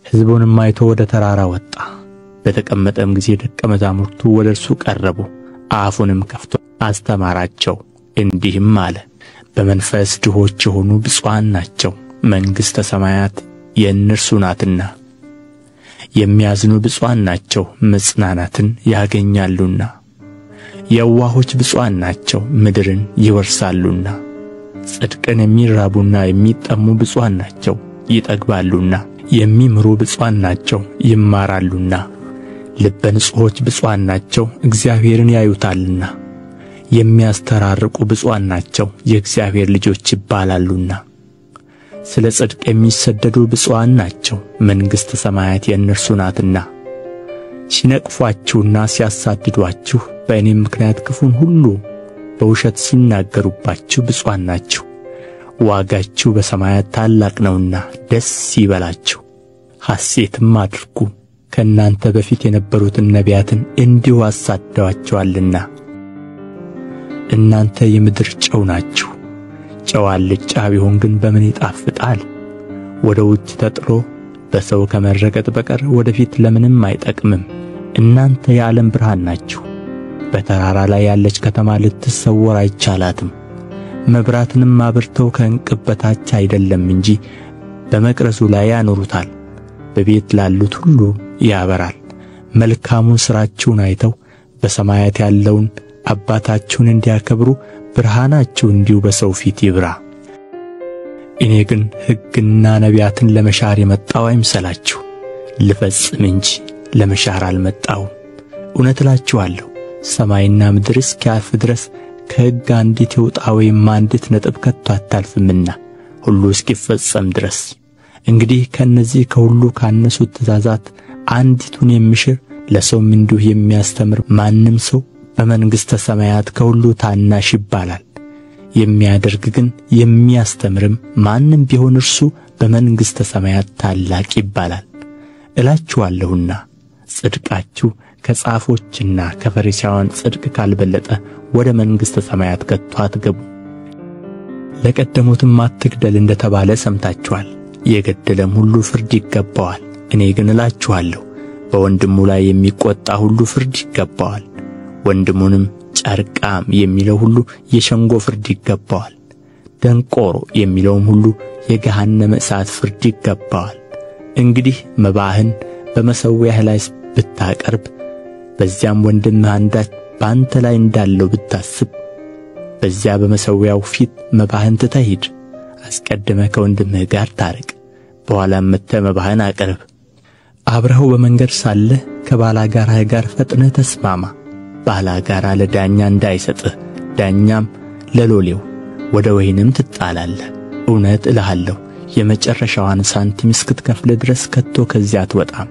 ሕዝቡንም አይቶ ወደ ተራራ ወጣ። በተቀመጠም ጊዜ ደቀ መዛሙርቱ ወደ እርሱ ቀረቡ። አፉንም ከፍቶ አስተማራቸው፣ እንዲህም አለ። በመንፈስ ድሆች የሆኑ ብፁዓን ናቸው፣ መንግሥተ ሰማያት የእነርሱ ናትና። የሚያዝኑ ብፁዓን ናቸው፣ መጽናናትን ያገኛሉና። የዋሆች ብፁዓን ናቸው፣ ምድርን ይወርሳሉና። ጽድቅን የሚራቡና የሚጠሙ ብፁዓን ናቸው፣ ይጠግባሉና። የሚምሩ ብፁዓን ናቸው፣ ይማራሉና። ልበ ንጹሖች ብፁዓን ናቸው፣ እግዚአብሔርን ያዩታልና። የሚያስተራርቁ ብፁዓን ናቸው፣ የእግዚአብሔር ልጆች ይባላሉና። ስለ ጽድቅ የሚሰደዱ ብፁዓን ናቸው፣ መንግሥተ ሰማያት የእነርሱ ናትና። ሲነቅፏችሁና ሲያሳድዷችሁ በእኔም ምክንያት ክፉን ሁሉ በውሸት ሲናገሩባችሁ ብፁዓን ናችሁ፣ ዋጋችሁ በሰማያት ታላቅ ነውና ደስ ይበላችሁ፣ ሐሴትም አድርጉ። ከእናንተ በፊት የነበሩትን ነቢያትን እንዲሁ አሳድደዋቸዋልና። እናንተ የምድር ጨው ናችሁ። ጨው አልጫ ቢሆን ግን በምን ይጣፍጣል? ወደ ውጭ ተጥሎ በሰው ከመረገጥ በቀር ወደፊት ለምንም አይጠቅምም። እናንተ የዓለም ብርሃን ናችሁ። በተራራ ላይ ያለች ከተማ ልትሰወር አይቻላትም። መብራትንም አብርተው ከዕንቅብ በታች አይደለም እንጂ በመቅረዙ ላይ ያኖሩታል፣ በቤት ላሉት ሁሉ ያበራል። መልካሙን ሥራችሁን አይተው በሰማያት ያለውን አባታችሁን እንዲያከብሩ ብርሃናችሁ እንዲሁ በሰው ፊት ይብራ። እኔ ግን ሕግና ነቢያትን ለመሻር የመጣሁ አይምሰላችሁ፣ ልፈጽም እንጂ ለመሻር አልመጣሁም። እውነት እላችኋለሁ ሰማይና ምድር እስኪያልፍ ድረስ ከሕግ አንዲት የውጣ ወይም አንዲት ነጥብ ከቶ አታልፍምና ሁሉ እስኪፈጸም ድረስ። እንግዲህ ከእነዚህ ከሁሉ ካነሱት ትእዛዛት አንዲቱን የሚሽር ለሰውም እንዲሁ የሚያስተምር ማንም ሰው በመንግሥተ ሰማያት ከሁሉ ታናሽ ይባላል። የሚያደርግ ግን የሚያስተምርም ማንም ቢሆን እርሱ በመንግሥተ ሰማያት ታላቅ ይባላል። እላችኋለሁና ጽድቃችሁ ከጻፎችና ከፈሪሳውያን ጽድቅ ካልበለጠ ወደ መንግሥተ ሰማያት ከቶ አትገቡ። ለቀደሙትም አትግደል እንደ ተባለ ሰምታችኋል። የገደለም ሁሉ ፍርድ ይገባዋል። እኔ ግን እላችኋለሁ በወንድሙ ላይ የሚቈጣ ሁሉ ፍርድ ይገባዋል። ወንድሙንም ጨርቃም የሚለው ሁሉ የሸንጎ ፍርድ ይገባዋል። ደንቆሮ የሚለውም ሁሉ የገሃነመ እሳት ፍርድ ይገባዋል። እንግዲህ መባህን በመሠዊያህ ላይ ብታቀርብ በዚያም ወንድምህ አንዳች በአንተ ላይ እንዳለው ብታስብ በዚያ በመሠዊያው ፊት መባህን ትተህ ሂድ። አስቀድመህ ከወንድምህ ጋር ታረቅ፣ በኋላም መጥተህ መባህን አቅርብ። አብረኸው በመንገድ ሳለህ ከባላጋራህ ጋር ፈጥነህ ተስማማ። ባላጋራ ለዳኛ እንዳይሰጥህ፣ ዳኛም ለሎሌው። ወደ ወህኒም ትጣላለህ። እውነት እልሃለሁ የመጨረሻዋን ሳንቲም እስክትከፍል ድረስ ከቶ ከዚያ አትወጣም።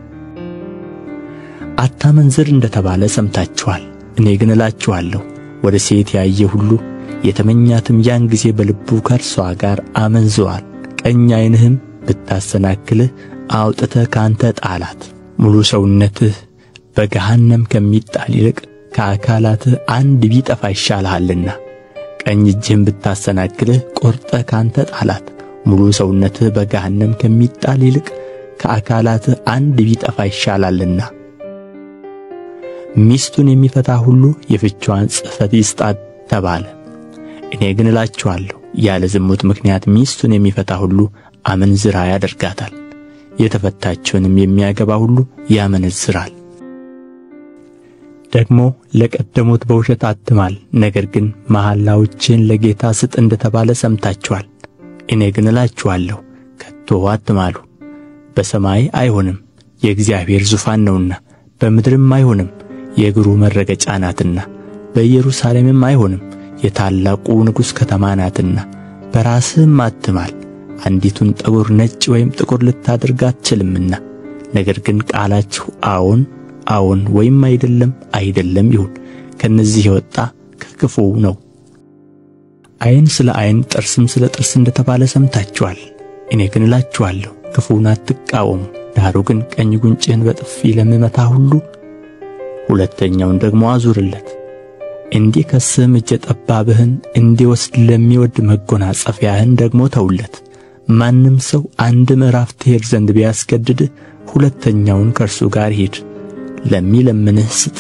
አታመንዝር እንደ ተባለ ሰምታችኋል። እኔ ግን እላችኋለሁ ወደ ሴት ያየ ሁሉ የተመኛትም ያን ጊዜ በልቡ ከእርሷ ጋር አመንዝሯል። ቀኝ ዓይንህም ብታሰናክልህ አውጥተህ ካንተ ጣላት። ሙሉ ሰውነትህ በገሃነም ከሚጣል ይልቅ ከአካላትህ አንድ ቢጠፋ ይሻልሃልና። ቀኝ እጅህም ብታሰናክልህ ቈርጠህ ካንተ ጣላት። ሙሉ ሰውነትህ በገሃነም ከሚጣል ይልቅ ከአካላትህ አንድ ቢጠፋ ይሻላልና። ሚስቱን የሚፈታ ሁሉ የፍችዋን ጽሕፈት ይስጣት ተባለ። እኔ ግን እላችኋለሁ ያለ ዝሙት ምክንያት ሚስቱን የሚፈታ ሁሉ አመንዝራ ያደርጋታል፣ የተፈታችውንም የሚያገባ ሁሉ ያመነዝራል። ደግሞ ለቀደሙት በውሸት አትማል፣ ነገር ግን መሐላዎችን ለጌታ ስጥ እንደ ተባለ ሰምታችኋል። እኔ ግን እላችኋለሁ ከቶ አትማሉ። በሰማይ አይሆንም፣ የእግዚአብሔር ዙፋን ነውና፣ በምድርም አይሆንም፣ የእግሩ መረገጫ ናትና፣ በኢየሩሳሌምም አይሆንም፣ የታላቁ ንጉሥ ከተማ ናትና። በራስህም አትማል፣ አንዲቱን ጠጉር ነጭ ወይም ጥቁር ልታደርግ አትችልምና። ነገር ግን ቃላችሁ አዎን አዎን ወይም አይደለም አይደለም ይሁን፣ ከነዚህ የወጣ ከክፉው ነው። ዓይን ስለ ዓይን ጥርስም ስለ ጥርስ እንደ ተባለ ሰምታችኋል። እኔ ግን እላችኋለሁ ክፉውን አትቃወሙ። ዳሩ ግን ቀኝ ጉንጭህን በጥፊ ለሚመታ ሁሉ ሁለተኛውን ደግሞ አዙርለት። እንዲከስህም እጀ ጠባብህን እንዲወስድ ለሚወድ መጎናጸፊያህን ደግሞ ተውለት። ማንም ሰው አንድ ምዕራፍ ትሄድ ዘንድ ቢያስገድድህ ሁለተኛውን ከእርሱ ጋር ሂድ። ለሚለምንህ ስጥ፣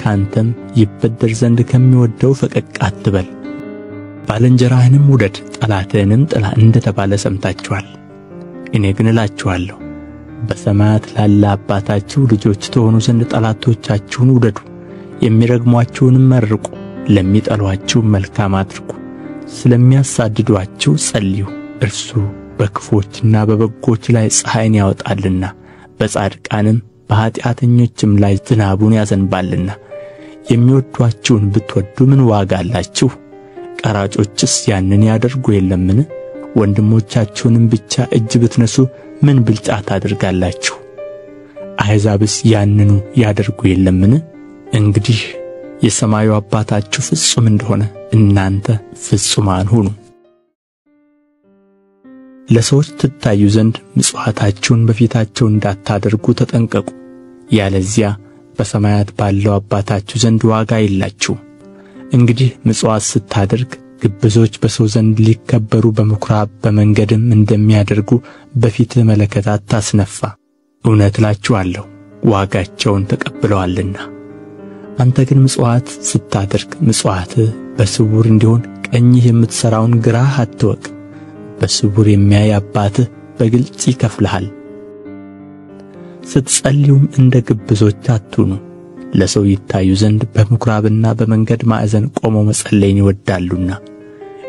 ካንተም ይበደር ዘንድ ከሚወደው ፈቀቅ አትበል። ባልንጀራህንም ውደድ፣ ጠላትህንም ጥላ እንደ ተባለ ሰምታችኋል። እኔ ግን እላችኋለሁ በሰማያት ላለ አባታችሁ ልጆች ትሆኑ ዘንድ ጠላቶቻችሁን ውደዱ፣ የሚረግሟችሁንም መርቁ፣ ለሚጠሏችሁ መልካም አድርጉ፣ ስለሚያሳድዷችሁ ጸልዩ። እርሱ በክፎችና በበጎች ላይ ፀሐይን ያወጣልና በጻድቃንም በኃጢአተኞችም ላይ ዝናቡን ያዘንባልና። የሚወዷችሁን ብትወዱ ምን ዋጋ አላችሁ? ቀራጮችስ ያንን ያደርጉ የለምን? ወንድሞቻችሁንም ብቻ እጅ ብትነሱ ምን ብልጫ ታደርጋላችሁ? አሕዛብስ ያንኑ ያደርጉ የለምን? እንግዲህ የሰማዩ አባታችሁ ፍጹም እንደሆነ እናንተ ፍጹማን ሁኑ። ለሰዎች ትታዩ ዘንድ ምጽዋታችሁን በፊታቸው እንዳታደርጉ ተጠንቀቁ፣ ያለዚያ በሰማያት ባለው አባታችሁ ዘንድ ዋጋ የላችሁም። እንግዲህ ምጽዋት ስታደርግ ግብዞች በሰው ዘንድ ሊከበሩ በምኵራብ በመንገድም እንደሚያደርጉ በፊትህ መለከት አታስነፋ፣ እውነት እላችኋለሁ ዋጋቸውን ተቀብለዋልና። አንተ ግን ምጽዋት ስታደርግ ምጽዋትህ በስውር እንዲሆን ቀኝህ የምትሠራውን ግራህ አትወቅ፣ በስውር የሚያይ አባትህ በግልጽ ይከፍልሃል። ስትጸልዩም እንደ ግብዞች አትሁኑ፣ ለሰው ይታዩ ዘንድ በምኵራብና በመንገድ ማዕዘን ቆመው መጸለይን ይወዳሉና፣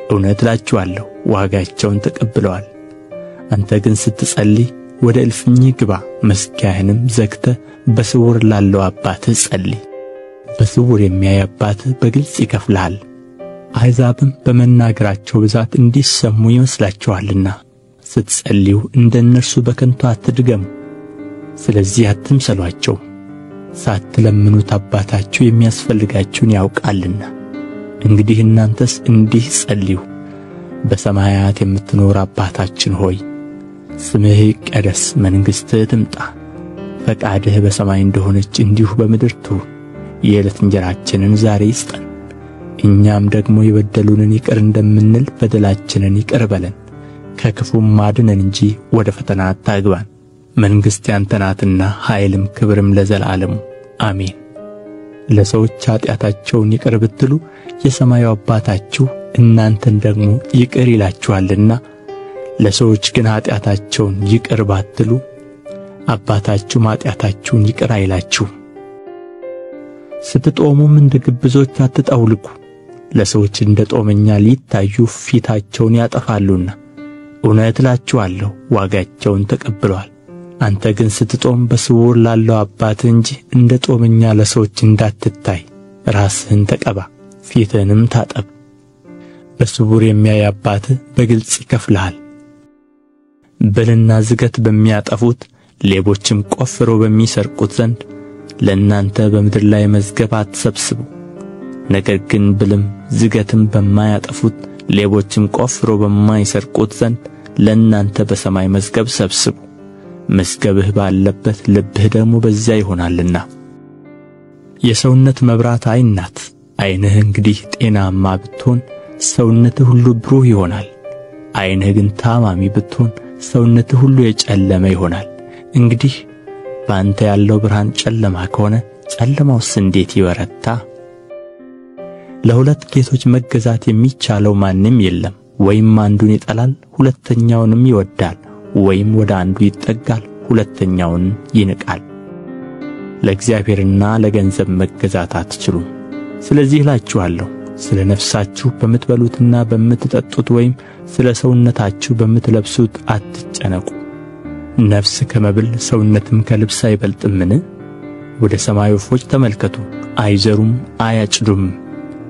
እውነት እላችኋለሁ ዋጋቸውን ተቀብለዋል። አንተ ግን ስትጸልይ ወደ እልፍኝህ ግባ፣ መዝጊያህንም ዘግተህ በስውር ላለው አባትህ ጸልይ። በስውር የሚያይ አባትህ በግልጽ ይከፍልሃል። አሕዛብም በመናገራቸው ብዛት እንዲሰሙ ይመስላችኋልና፣ ስትጸልዩ እንደ እነርሱ በከንቱ አትድገሙ። ስለዚህ አትምሰሏቸው፣ ሳትለምኑት አባታችሁ የሚያስፈልጋችሁን ያውቃልና። እንግዲህ እናንተስ እንዲህ ጸልዩ። በሰማያት የምትኖር አባታችን ሆይ፣ ስምህ ይቀደስ፣ መንግሥትህ ትምጣ፣ ፈቃድህ በሰማይ እንደሆነች እንዲሁ በምድር ትሁን። የዕለት እንጀራችንን ዛሬ ስጠን፣ እኛም ደግሞ የበደሉንን ይቅር እንደምንል በደላችንን ይቅር በለን፣ ከክፉም አድነን እንጂ ወደ ፈተና አታግባን። መንግሥት ያንተ ናትና ኃይልም ክብርም ለዘላለሙ አሜን። ለሰዎች ኃጢአታቸውን ይቅር ብትሉ የሰማዩ አባታችሁ እናንተን ደግሞ ይቅር ይላችኋልና። ለሰዎች ግን ኃጢአታቸውን ይቅር ባትሉ አባታችሁም ኃጢአታችሁን ይቅር አይላችሁም። ስትጦሙም እንደ ግብዞች አትጠውልጉ፣ ለሰዎች እንደ ጦመኛ ሊታዩ ፊታቸውን ያጠፋሉና፣ እውነት እላችኋለሁ ዋጋቸውን ተቀብለዋል። አንተ ግን ስትጦም በስውር ላለው አባትህ እንጂ እንደ ጦመኛ ለሰዎች እንዳትታይ ራስህን ተቀባ፣ ፊትህንም ታጠብ። በስውር የሚያይ አባትህ በግልጽ ይከፍልሃል። ብልና ዝገት በሚያጠፉት ሌቦችም ቆፍረው በሚሰርቁት ዘንድ ለእናንተ በምድር ላይ መዝገብ አትሰብስቡ። ነገር ግን ብልም ዝገትም በማያጠፉት ሌቦችም ቆፍረው በማይሰርቁት ዘንድ ለእናንተ በሰማይ መዝገብ ሰብስቡ። መዝገብህ ባለበት ልብህ ደግሞ በዚያ ይሆናልና። የሰውነት መብራት ዓይን ናት። ዓይንህ እንግዲህ ጤናማ ብትሆን ሰውነትህ ሁሉ ብሩህ ይሆናል። ዓይንህ ግን ታማሚ ብትሆን ሰውነትህ ሁሉ የጨለመ ይሆናል። እንግዲህ በአንተ ያለው ብርሃን ጨለማ ከሆነ ጨለማውስ እንዴት ይበረታ? ለሁለት ጌቶች መገዛት የሚቻለው ማንም የለም። ወይም አንዱን ይጠላል ሁለተኛውንም ይወዳል፣ ወይም ወደ አንዱ ይጠጋል ሁለተኛውን ይንቃል። ለእግዚአብሔርና ለገንዘብ መገዛት አትችሉም። ስለዚህ እላችኋለሁ ስለ ነፍሳችሁ በምትበሉትና በምትጠጡት ወይም ስለ ሰውነታችሁ በምትለብሱት አትጨነቁ። ነፍስ ከመብል ሰውነትም ከልብስ አይበልጥምን? ወደ ሰማይ ወፎች ተመልከቱ፣ አይዘሩም አያጭዱም፣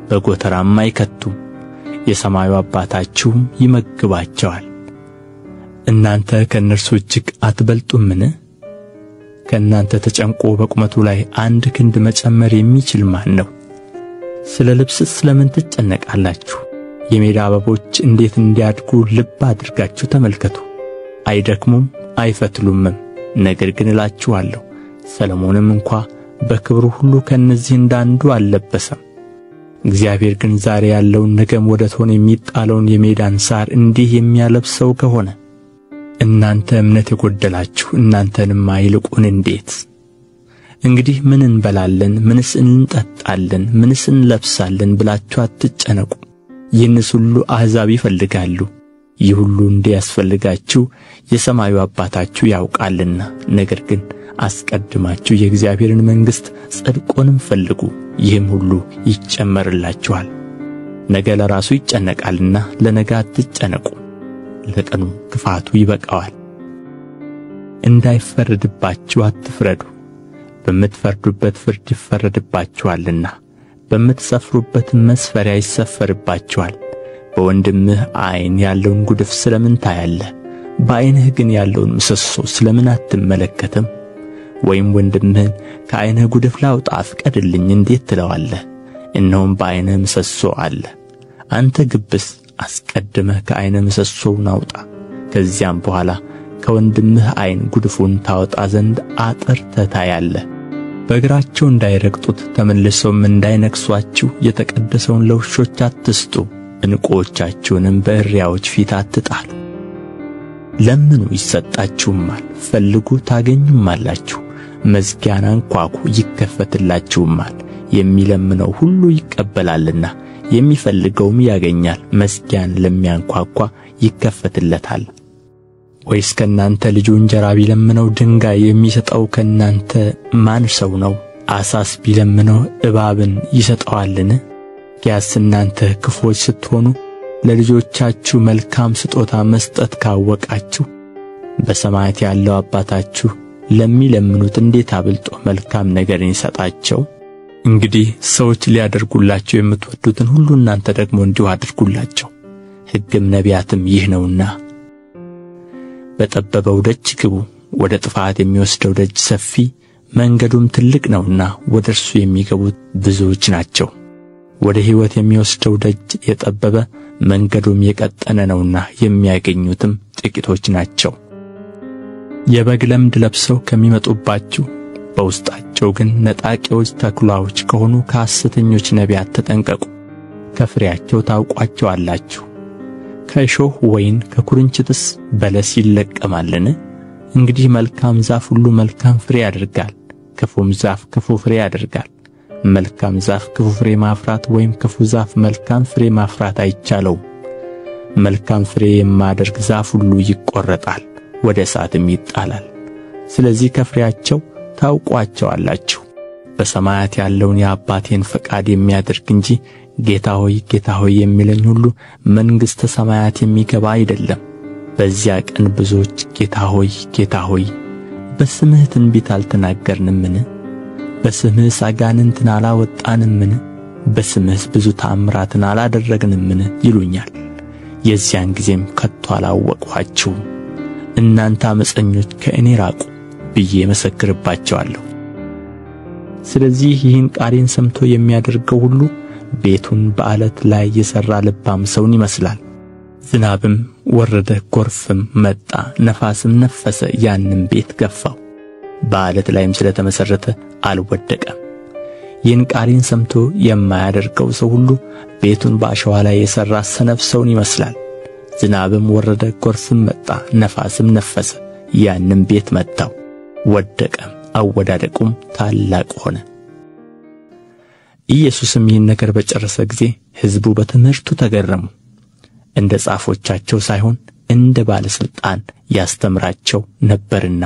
በጎተራም አይከቱም፣ የሰማዩ አባታችሁም ይመግባቸዋል። እናንተ ከእነርሱ እጅግ አትበልጡምን? ከእናንተ ተጨንቆ በቁመቱ ላይ 1 ክንድ መጨመር የሚችል ማን ነው? ስለ ልብስስ ስለምን ትጨነቃላችሁ? የሜዳ አበቦች እንዴት እንዲያድጉ ልብ አድርጋችሁ ተመልከቱ። አይደክሙም አይፈትሉምም። ነገር ግን እላችኋለሁ ሰሎሞንም እንኳ በክብሩ ሁሉ ከእነዚህ እንዳንዱ አልለበሰም። እግዚአብሔር ግን ዛሬ ያለውን ነገም ወደ እቶን የሚጣለውን የሜዳን ሣር እንዲህ የሚያለብሰው ከሆነ እናንተ እምነት የጎደላችሁ እናንተንማ ይልቁን እንዴት! እንግዲህ ምን እንበላለን፣ ምንስ እንጠጣለን፣ ምንስ እንለብሳለን ብላችሁ አትጨነቁ። ይህንስ ሁሉ አሕዛብ ይፈልጋሉ። ይህ ሁሉ እንዲያስፈልጋችሁ የሰማዩ አባታችሁ ያውቃልና። ነገር ግን አስቀድማችሁ የእግዚአብሔርን መንግሥት ጽድቁንም ፈልጉ፣ ይህም ሁሉ ይጨመርላችኋል። ነገ ለራሱ ይጨነቃልና ለነገ አትጨነቁ፣ ለቀኑ ክፋቱ ይበቃዋል። እንዳይፈረድባችሁ አትፍረዱ፣ በምትፈርዱበት ፍርድ ይፈረድባችኋልና፣ በምትሰፍሩበት መስፈሪያ ይሰፈርባችኋል። በወንድምህ ዓይን ያለውን ጉድፍ ስለምን ታያለህ? በዓይንህ ግን ያለውን ምሰሶ ስለምን አትመለከትም? ወይም ወንድምህን ከዓይንህ ጉድፍ ላውጣ ፍቀድልኝ እንዴት ትለዋለህ? እነሆም በዓይንህ ምሰሶ አለ። አንተ ግብዝ፣ አስቀድመህ ከዓይንህ ምሰሶውን አውጣ፣ ከዚያም በኋላ ከወንድምህ ዓይን ጉድፉን ታወጣ ዘንድ አጥርተህ ታያለህ። በእግራቸው እንዳይረግጡት ተመልሰውም እንዳይነክሷችሁ የተቀደሰውን ለውሾች አትስጡ፣ ዕንቁዎቻችሁንም በእሪያዎች ፊት አትጣሉ። ለምኑ ይሰጣችሁማል፣ ፈልጉ ታገኙማላችሁ፣ መዝጊያን አንኳኩ ይከፈትላችሁማል። የሚለምነው ሁሉ ይቀበላልና የሚፈልገውም ያገኛል፣ መዝጊያን ለሚያንኳኳ ይከፈትለታል። ወይስ ከእናንተ ልጁ እንጀራ ቢለምነው ድንጋይ የሚሰጠው ከእናንተ ማን ሰው ነው? ዓሣስ ቢለምነው እባብን ይሰጠዋልን? ያስ እናንተ ክፉዎች ስትሆኑ ለልጆቻችሁ መልካም ስጦታ መስጠት ካወቃችሁ በሰማያት ያለው አባታችሁ ለሚለምኑት እንዴት አብልጦ መልካም ነገርን ይሰጣቸው። እንግዲህ ሰዎች ሊያደርጉላችሁ የምትወዱትን ሁሉ እናንተ ደግሞ እንዲሁ አድርጉላቸው፣ ሕግም ነቢያትም ይህ ነውና። በጠበበው ደጅ ግቡ፣ ወደ ጥፋት የሚወስደው ደጅ ሰፊ መንገዱም ትልቅ ነውና ወደ እርሱ የሚገቡት ብዙዎች ናቸው። ወደ ሕይወት የሚወስደው ደጅ የጠበበ መንገዱም የቀጠነ ነውና የሚያገኙትም ጥቂቶች ናቸው። የበግ ለምድ ለብሰው ከሚመጡባችሁ በውስጣቸው ግን ነጣቂዎች ተኩላዎች ከሆኑ ከሐሰተኞች ነቢያት ተጠንቀቁ። ከፍሬያቸው ታውቋቸዋላችሁ። ከእሾህ ወይን ከኩርንችትስ በለስ ይለቀማልን? እንግዲህ መልካም ዛፍ ሁሉ መልካም ፍሬ ያደርጋል፣ ክፉም ዛፍ ክፉ ፍሬ ያደርጋል። መልካም ዛፍ ክፉ ፍሬ ማፍራት ወይም ክፉ ዛፍ መልካም ፍሬ ማፍራት አይቻለውም። መልካም ፍሬ የማያደርግ ዛፍ ሁሉ ይቈረጣል፣ ወደ እሳትም ይጣላል። ስለዚህ ከፍሬያቸው ታውቋቸዋላችሁ። በሰማያት ያለውን የአባቴን ፈቃድ የሚያደርግ እንጂ ጌታ ሆይ ጌታ ሆይ የሚለኝ ሁሉ መንግሥተ ሰማያት የሚገባ አይደለም። በዚያ ቀን ብዙዎች ጌታ ሆይ ጌታ ሆይ በስምህ ትንቢት አልተናገርንምን? በስምህስ አጋንንትን አላወጣንምን? በስምህስ ብዙ ተአምራትን አላደረግንምን? ይሉኛል። የዚያን ጊዜም ከቶ አላወቅኋችሁም፣ እናንተ ዓመፀኞች ከእኔ ራቁ ብዬ መሰክርባቸዋለሁ። ስለዚህ ይህን ቃሌን ሰምቶ የሚያደርገው ሁሉ ቤቱን በዓለት ላይ የሠራ ልባም ሰውን ይመስላል። ዝናብም ወረደ፣ ጎርፍም መጣ፣ ነፋስም ነፈሰ፣ ያንም ቤት ገፋው፣ በዓለት ላይም ስለ ተመሠረተ አልወደቀም። ይህን ቃሌን ሰምቶ የማያደርገው ሰው ሁሉ ቤቱን በአሸዋ ላይ የሠራ ሰነፍ ሰውን ይመስላል። ዝናብም ወረደ፣ ጎርፍም መጣ፣ ነፋስም ነፈሰ፣ ያንም ቤት መታው፣ ወደቀም፣ አወዳደቁም ታላቅ ሆነ። ኢየሱስም ይህን ነገር በጨረሰ ጊዜ ሕዝቡ በትምህርቱ ተገረሙ። እንደ ጻፎቻቸው ሳይሆን እንደ ባለሥልጣን ያስተምራቸው ነበርና።